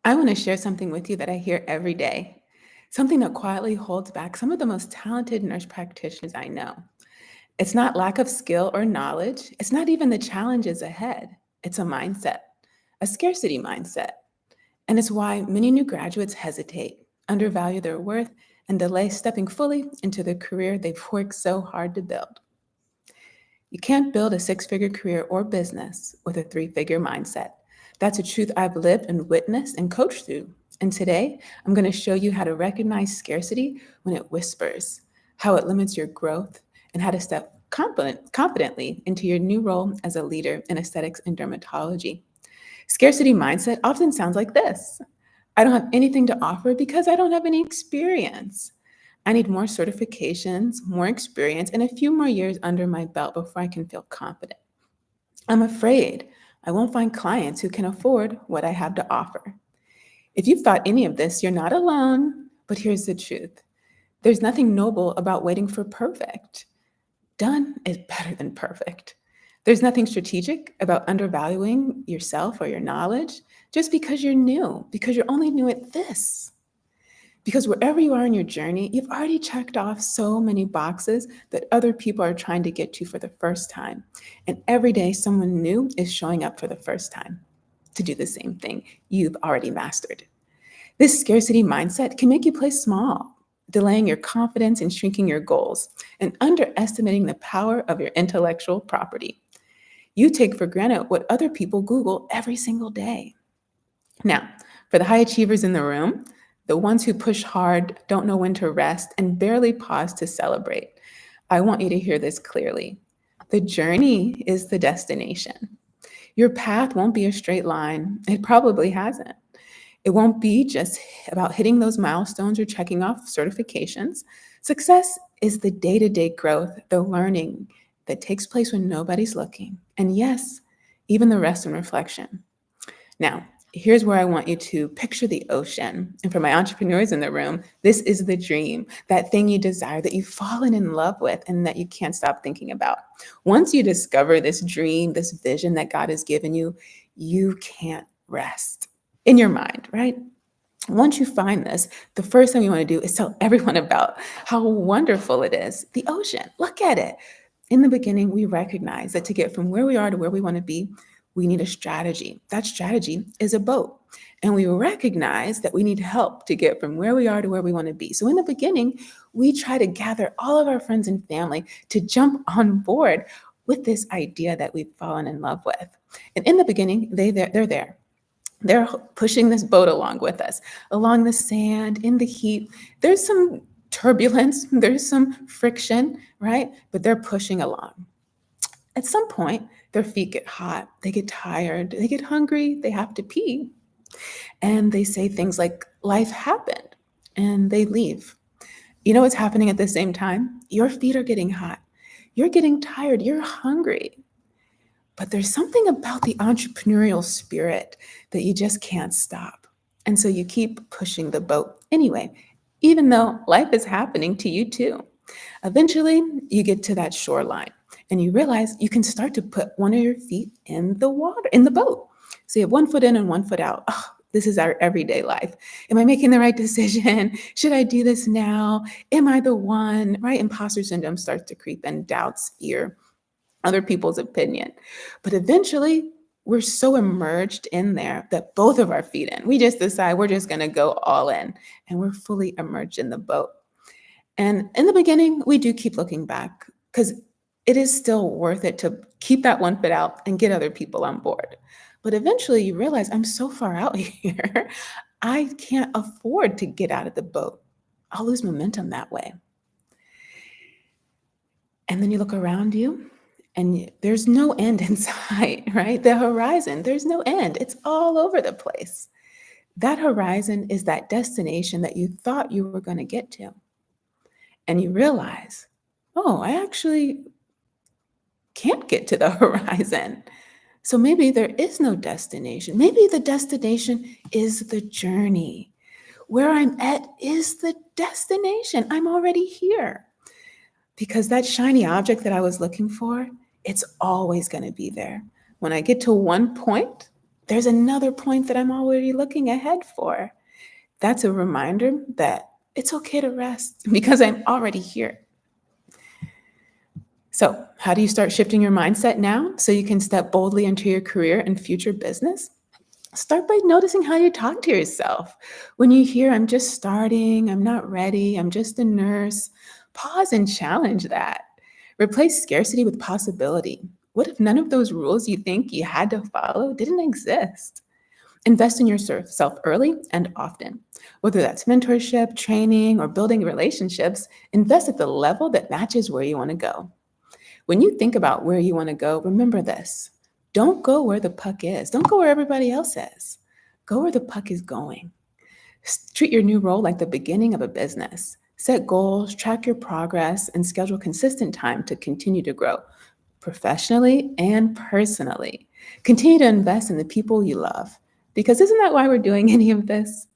I want to share something with you that I hear every day, something that quietly holds back some of the most talented nurse practitioners I know. It's not lack of skill or knowledge, it's not even the challenges ahead. It's a mindset, a scarcity mindset. And it's why many new graduates hesitate, undervalue their worth, and delay stepping fully into the career they've worked so hard to build. You can't build a six-figure career or business with a three-figure mindset. That's a truth I've lived and witnessed and coached through. And today, I'm going to show you how to recognize scarcity when it whispers, how it limits your growth, and how to step confidently into your new role as a leader in aesthetics and dermatology. Scarcity mindset often sounds like this: I don't have anything to offer because I don't have any experience. I need more certifications, more experience, and a few more years under my belt before I can feel confident. I'm afraid I won't find clients who can afford what I have to offer. If you've thought any of this, you're not alone, but here's the truth. There's nothing noble about waiting for perfect. Done is better than perfect. There's nothing strategic about undervaluing yourself or your knowledge just because you're new, because you're only new at this. Because wherever you are in your journey, you've already checked off so many boxes that other people are trying to get to for the first time. And every day, someone new is showing up for the first time to do the same thing you've already mastered. This scarcity mindset can make you play small, delaying your confidence and shrinking your goals, and underestimating the power of your intellectual property. You take for granted what other people Google every single day. Now, for the high achievers in the room, the ones who push hard, don't know when to rest, and barely pause to celebrate, I want you to hear this clearly. The journey is the destination. Your path won't be a straight line. It probably hasn't. It won't be just about hitting those milestones or checking off certifications. Success is the day-to-day growth, the learning that takes place when nobody's looking. And yes, even the rest and reflection. Now, here's where I want you to picture the ocean. And for my entrepreneurs in the room, this is the dream, that thing you desire, that you've fallen in love with, and that you can't stop thinking about. Once you discover this dream, this vision that God has given you, you can't rest in your mind, right? Once you find this, the first thing you want to do is tell everyone about how wonderful it is. The ocean, look at it. In the beginning, we recognize that to get from where we are to where we want to be, we need a strategy. That strategy is a boat. And we recognize that we need help to get from where we are to where we want to be. So in the beginning, we try to gather all of our friends and family to jump on board with this idea that we've fallen in love with. And in the beginning, they're there. They're pushing this boat along with us, along the sand, in the heat. There's some turbulence, there's some friction, right? But they're pushing along. At some point, their feet get hot, they get tired, they get hungry, they have to pee. And they say things like, life happened, and they leave. You know what's happening at the same time? Your feet are getting hot, you're getting tired, you're hungry. But there's something about the entrepreneurial spirit that you just can't stop. And so you keep pushing the boat anyway, even though life is happening to you too. Eventually, you get to that shoreline and you realize you can start to put one of your feet in the water, in the boat. So you have one foot in and one foot out. Oh, this is our everyday life. Am I making the right decision? Should I do this now? Am I the one? Right? Imposter syndrome starts to creep in, doubts, fear, other people's opinion. But eventually, we're so immersed in there that both of our feet in, we just decide we're just going to go all in and we're fully immersed in the boat. And in the beginning, we do keep looking back because it is still worth it to keep that one foot out and get other people on board. But eventually you realize I'm so far out here, I can't afford to get out of the boat. I'll lose momentum that way. And then you look around you and there's no end in sight, right? The horizon, there's no end. It's all over the place. That horizon is that destination that you thought you were going to get to. And you realize, oh, I actually can't get to the horizon. So maybe there is no destination. Maybe the destination is the journey. Where I'm at is the destination. I'm already here. Because that shiny object that I was looking for, it's always going to be there. When I get to one point, there's another point that I'm already looking ahead for. That's a reminder that it's okay to rest because I'm already here. So, how do you start shifting your mindset now so you can step boldly into your career and future business? Start by noticing how you talk to yourself. When you hear, I'm just starting, I'm not ready, I'm just a nurse, pause and challenge that. Replace scarcity with possibility. What if none of those rules you think you had to follow didn't exist? Invest in yourself early and often. Whether that's mentorship, training, or building relationships, invest at the level that matches where you want to go. When you think about where you want to go, remember this. Don't go where the puck is. Don't go where everybody else is. Go where the puck is going. Treat your new role like the beginning of a business. Set goals, track your progress, and schedule consistent time to continue to grow professionally and personally. Continue to invest in the people you love. Because isn't that why we're doing any of this?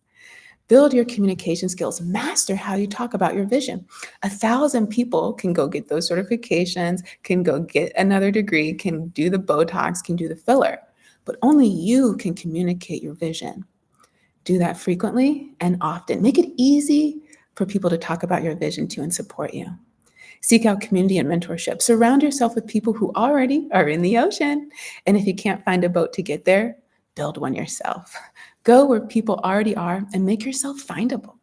Build your communication skills. Master how you talk about your vision. 1,000 people can go get those certifications, can go get another degree, can do the Botox, can do the filler, but only you can communicate your vision. Do that frequently and often. Make it easy for people to talk about your vision to and support you. Seek out community and mentorship. Surround yourself with people who already are in the ocean. And if you can't find a boat to get there, build one yourself. Go where people already are and make yourself findable.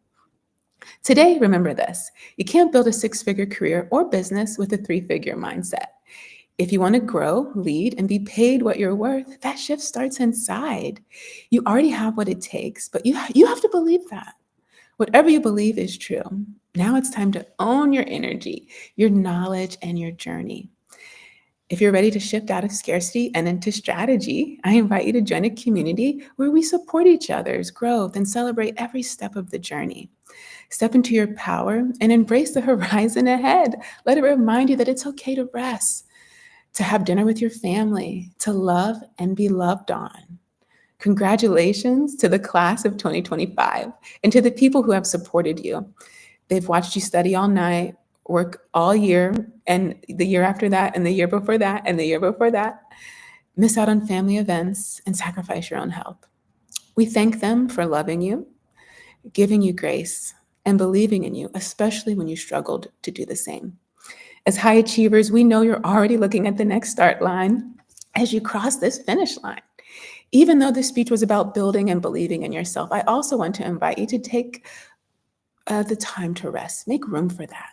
Today, remember this. You can't build a 6-figure career or business with a 3-figure mindset. If you want to grow, lead, and be paid what you're worth, that shift starts inside. You already have what it takes, but you have to believe that. Whatever you believe is true. Now it's time to own your energy, your knowledge, and your journey. If you're ready to shift out of scarcity and into strategy, I invite you to join a community where we support each other's growth and celebrate every step of the journey. Step into your power and embrace the horizon ahead. Let it remind you that it's okay to rest, to have dinner with your family, to love and be loved on. Congratulations to the class of 2025 and to the people who have supported you. They've watched you study all night, work all year, and the year after that, and the year before that, and the year before that, miss out on family events, and sacrifice your own health. We thank them for loving you, giving you grace, and believing in you, especially when you struggled to do the same. As high achievers, we know you're already looking at the next start line as you cross this finish line. Even though this speech was about building and believing in yourself, I also want to invite you to take the time to rest. Make room for that.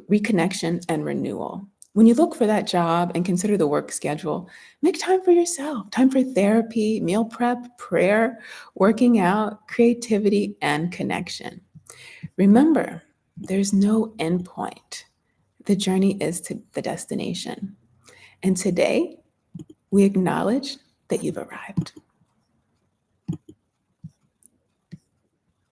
Reconnection and renewal. When you look for that job and consider the work schedule, make time for yourself, time for therapy, meal prep, prayer, working out, creativity, and connection. Remember, there's no end point. The journey is to the destination. And today, we acknowledge that you've arrived.